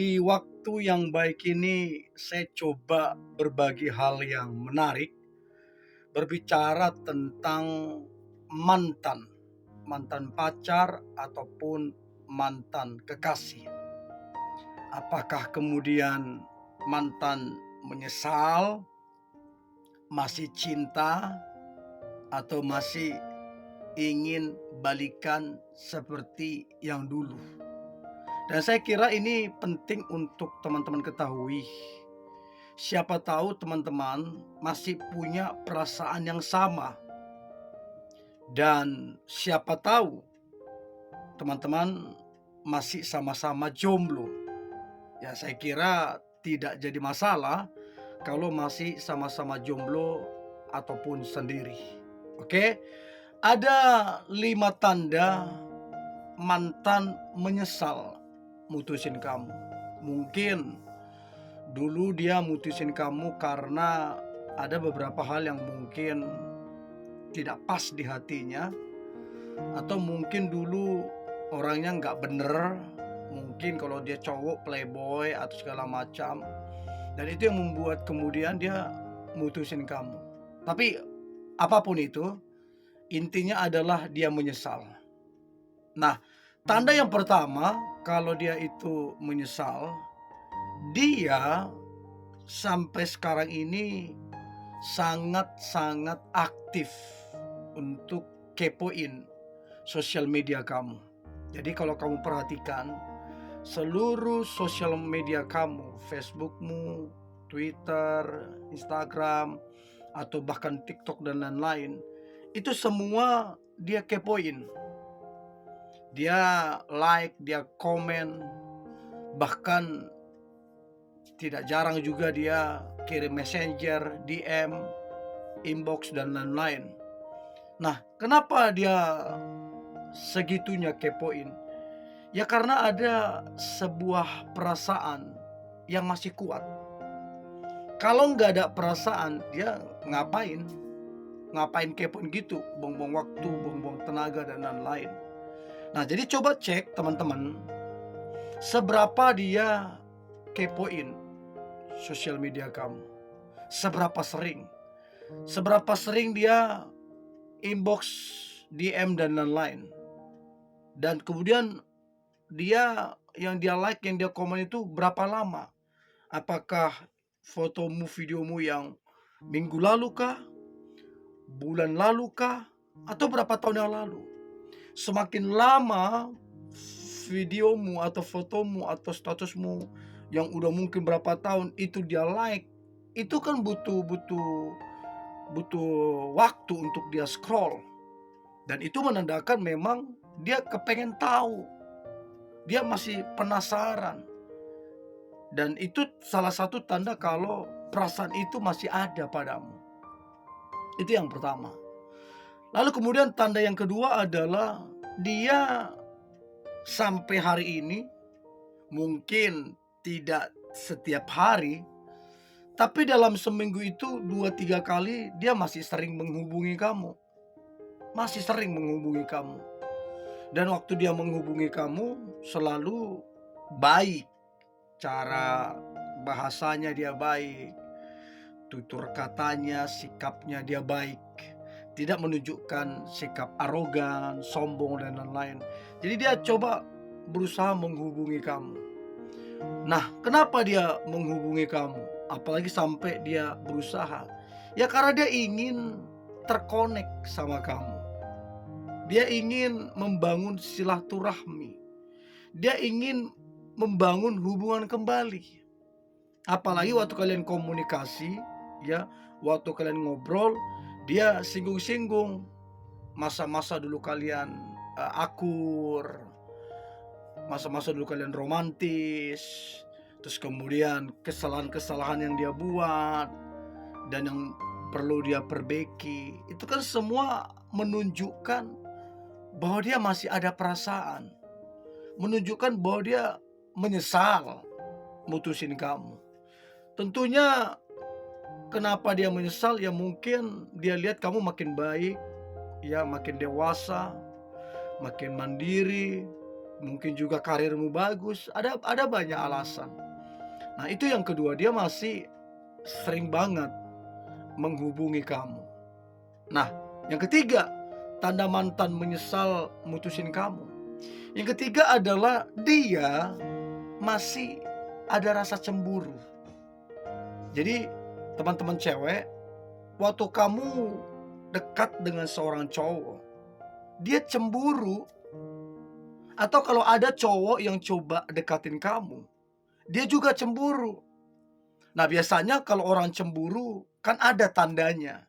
Di waktu yang baik ini, saya coba berbagi hal yang menarik, berbicara tentang mantan, mantan pacar ataupun mantan kekasih. Apakah kemudian mantan menyesal, masih cinta, atau masih ingin balikan seperti yang dulu? Dan saya kira ini penting untuk teman-teman ketahui. Siapa tahu teman-teman masih punya perasaan yang sama, dan siapa tahu teman-teman masih sama-sama jomblo. Ya, saya kira tidak jadi masalah kalau masih sama-sama jomblo ataupun sendiri. Oke, ada 5 tanda mantan menyesal mutusin kamu. Mungkin dulu dia mutusin kamu karena ada beberapa hal yang mungkin tidak pas di hatinya, atau mungkin dulu orangnya nggak bener, mungkin kalau dia cowok playboy atau segala macam, dan itu yang membuat kemudian dia mutusin kamu. Tapi apapun itu, intinya adalah dia menyesal. Nah, tanda yang pertama kalau dia itu menyesal, dia sampai sekarang ini sangat-sangat aktif untuk kepoin sosial media kamu. Jadi kalau kamu perhatikan, seluruh sosial media kamu, Facebookmu, Twitter, Instagram, atau bahkan TikTok dan lain-lain, itu semua dia kepoin. Dia like, dia komen, bahkan tidak jarang juga dia kirim messenger, DM, inbox, dan lain-lain. Nah, kenapa dia segitunya kepoin? Ya karena ada sebuah perasaan yang masih kuat. Kalau nggak ada perasaan, dia ngapain? Ngapain kepoin gitu? Buang-buang waktu, buang-buang tenaga, dan lain-lain. Nah, jadi coba cek teman-teman, seberapa dia kepoin sosial media kamu. Seberapa sering? Seberapa sering dia inbox, DM, dan lain-lain. Dan kemudian dia like, yang dia komen itu berapa lama? Apakah fotomu, videomu yang minggu lalu kah? Bulan lalu kah? Atau berapa tahun yang lalu? Semakin lama videomu atau fotomu atau statusmu yang udah mungkin berapa tahun itu dia like, itu kan butuh butuh butuh waktu untuk dia scroll, dan itu menandakan memang dia kepengen tahu, dia masih penasaran, dan itu salah satu tanda kalau perasaan itu masih ada padamu. Itu yang pertama. Lalu kemudian tanda yang kedua adalah dia sampai hari ini, mungkin tidak setiap hari, tapi dalam seminggu itu 2-3 kali dia masih sering menghubungi kamu. Masih sering menghubungi kamu. Dan waktu dia menghubungi kamu selalu baik. Cara bahasanya dia baik, tutur katanya, sikapnya dia baik. Tidak menunjukkan sikap arogan, sombong, dan lain-lain. Jadi dia coba berusaha menghubungi kamu. Nah, kenapa dia menghubungi kamu? Apalagi sampai dia berusaha. Ya karena dia ingin terkonek sama kamu. Dia ingin membangun silaturahmi. Dia ingin membangun hubungan kembali. Apalagi waktu kalian komunikasi, ya, waktu kalian ngobrol, dia singgung-singgung masa-masa dulu kalian akur, masa-masa dulu kalian romantis, terus kemudian kesalahan-kesalahan yang dia buat dan yang perlu dia perbaiki. Itu kan semua menunjukkan bahwa dia masih ada perasaan, menunjukkan bahwa dia menyesal mutusin kamu. Tentunya kenapa dia menyesal? Ya mungkin dia lihat kamu makin baik, ya makin dewasa, makin mandiri, mungkin juga karirmu bagus, ada banyak alasan. Nah, itu yang kedua, dia masih sering banget menghubungi kamu. Nah, yang ketiga, tanda mantan menyesal mutusin kamu. Yang ketiga adalah dia masih ada rasa cemburu. Jadi, teman-teman cewek, waktu kamu dekat dengan seorang cowok, dia cemburu, atau kalau ada cowok yang coba dekatin kamu, dia juga cemburu. Nah, biasanya kalau orang cemburu kan ada tandanya.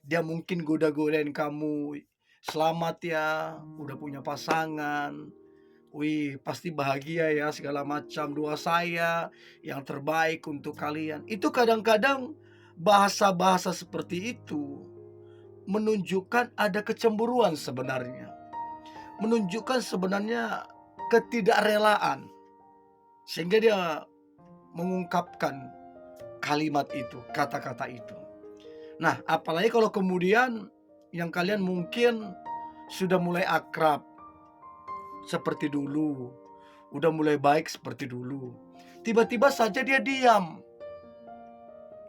Dia mungkin goda-godain kamu, "Selamat ya, udah punya pasangan. Wih, pasti bahagia ya, segala macam. Doa saya yang terbaik untuk kalian." Itu kadang-kadang bahasa-bahasa seperti itu menunjukkan ada kecemburuan sebenarnya. Menunjukkan sebenarnya ketidakrelaan. Sehingga dia mengungkapkan kalimat itu, kata-kata itu. Nah, apalagi kalau kemudian yang kalian mungkin sudah mulai akrab seperti dulu, udah mulai baik seperti dulu. Tiba-tiba saja dia diam,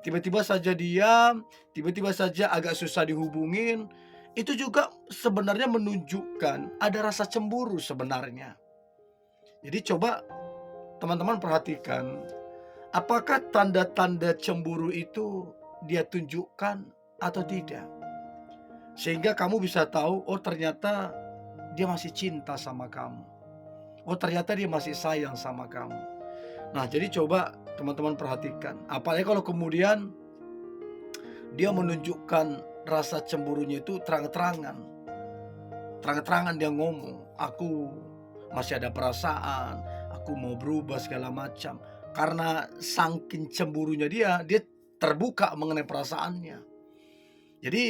tiba-tiba saja diam, tiba-tiba saja agak susah dihubungin. Itu juga sebenarnya menunjukkan ada rasa cemburu sebenarnya. Jadi coba teman-teman perhatikan, apakah tanda-tanda cemburu itu dia tunjukkan atau tidak? Sehingga kamu bisa tahu, oh ternyata dia masih cinta sama kamu. Oh ternyata dia masih sayang sama kamu. Nah, jadi coba teman-teman perhatikan. Apalagi kalau kemudian dia menunjukkan rasa cemburunya itu terang-terangan. Terang-terangan dia ngomong, "Aku masih ada perasaan, aku mau berubah segala macam." Karena saking cemburunya dia terbuka mengenai perasaannya. Jadi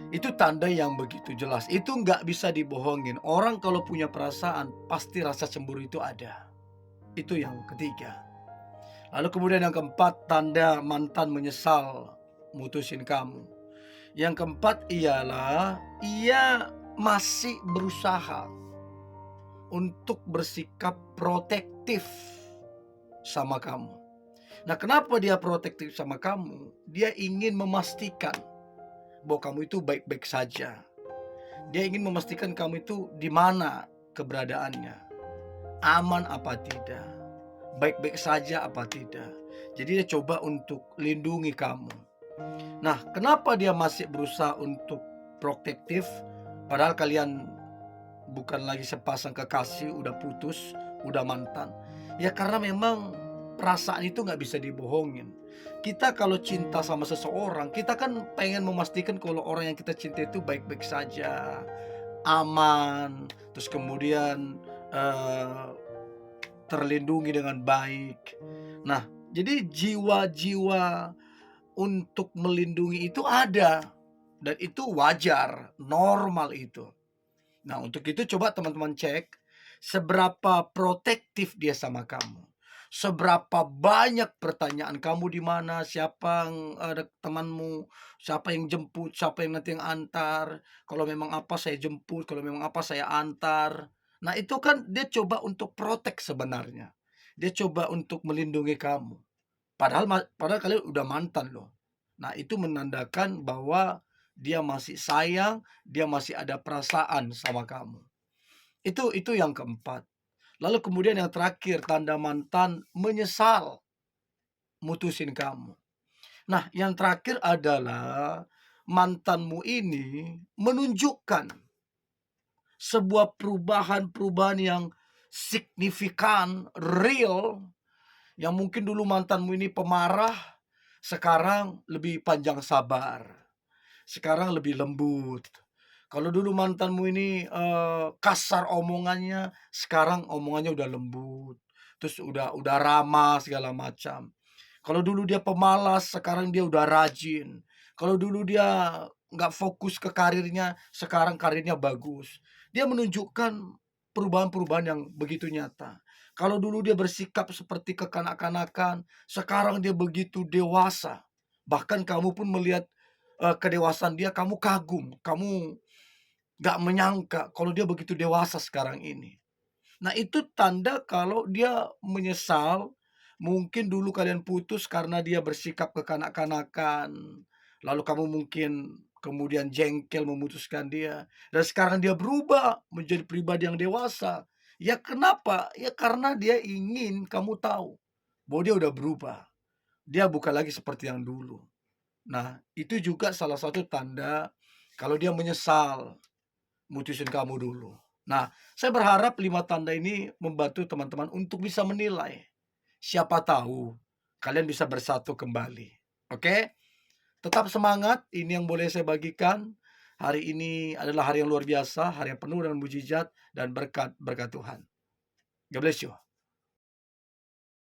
itu tanda yang begitu jelas. Itu nggak bisa dibohongin. Orang kalau punya perasaan, pasti rasa cemburu itu ada. Itu yang ketiga. Lalu kemudian yang keempat, tanda mantan menyesal mutusin kamu. Yang keempat ialah ia masih berusaha untuk bersikap protektif sama kamu. Nah, kenapa dia protektif sama kamu? Dia ingin memastikan bahwa kamu itu baik-baik saja. Dia ingin memastikan kamu itu di mana keberadaannya, aman apa tidak, baik-baik saja apa tidak. Jadi dia coba untuk lindungi kamu. Nah, kenapa dia masih berusaha untuk protektif padahal kalian bukan lagi sepasang kekasih, udah putus, udah mantan? Ya karena memang perasaan itu nggak bisa dibohongin. Kita kalau cinta sama seseorang, kita kan pengen memastikan kalau orang yang kita cinta itu baik-baik saja, aman, terus kemudian eh, terlindungi dengan baik. Nah, jadi jiwa-jiwa untuk melindungi itu ada, dan itu wajar, normal itu. Nah, untuk itu coba teman-teman cek seberapa protektif dia sama kamu. Seberapa banyak pertanyaan, kamu di mana, siapa yang temanmu, siapa yang jemput, siapa yang nanti yang antar. Kalau memang apa saya jemput, kalau memang apa saya antar. Nah, itu kan dia coba untuk protek sebenarnya. Dia coba untuk melindungi kamu. Padahal kalian udah mantan loh. Nah, itu menandakan bahwa dia masih sayang, dia masih ada perasaan sama kamu. Itu yang keempat. Lalu kemudian yang terakhir, tanda mantan menyesal mutusin kamu. Nah, yang terakhir adalah mantanmu ini menunjukkan sebuah perubahan-perubahan yang signifikan, real, yang mungkin dulu mantanmu ini pemarah, sekarang lebih panjang sabar, sekarang lebih lembut. Kalau dulu mantanmu ini, kasar omongannya, sekarang omongannya udah lembut, terus udah ramah segala macam. Kalau dulu dia pemalas, sekarang dia udah rajin. Kalau dulu dia nggak fokus ke karirnya, sekarang karirnya bagus. Dia menunjukkan perubahan-perubahan yang begitu nyata. Kalau dulu dia bersikap seperti kekanak-kanakan, sekarang dia begitu dewasa. Bahkan kamu pun melihat, kedewasaan dia, kamu kagum, kamu nggak menyangka kalau dia begitu dewasa sekarang ini. Nah, itu tanda kalau dia menyesal, mungkin dulu kalian putus karena dia bersikap kekanak-kanakan, lalu kamu mungkin kemudian jengkel memutuskan dia, dan sekarang dia berubah menjadi pribadi yang dewasa. Ya kenapa? Ya karena dia ingin kamu tahu bahwa dia udah berubah, dia bukan lagi seperti yang dulu. Nah, itu juga salah satu tanda kalau dia menyesal mutusin kamu dulu. Nah, saya berharap 5 tanda ini membantu teman-teman untuk bisa menilai. Siapa tahu kalian bisa bersatu kembali. Oke? Tetap semangat, ini yang boleh saya bagikan. Hari ini adalah hari yang luar biasa, hari yang penuh dengan mujizat dan berkat berkat Tuhan. God bless you.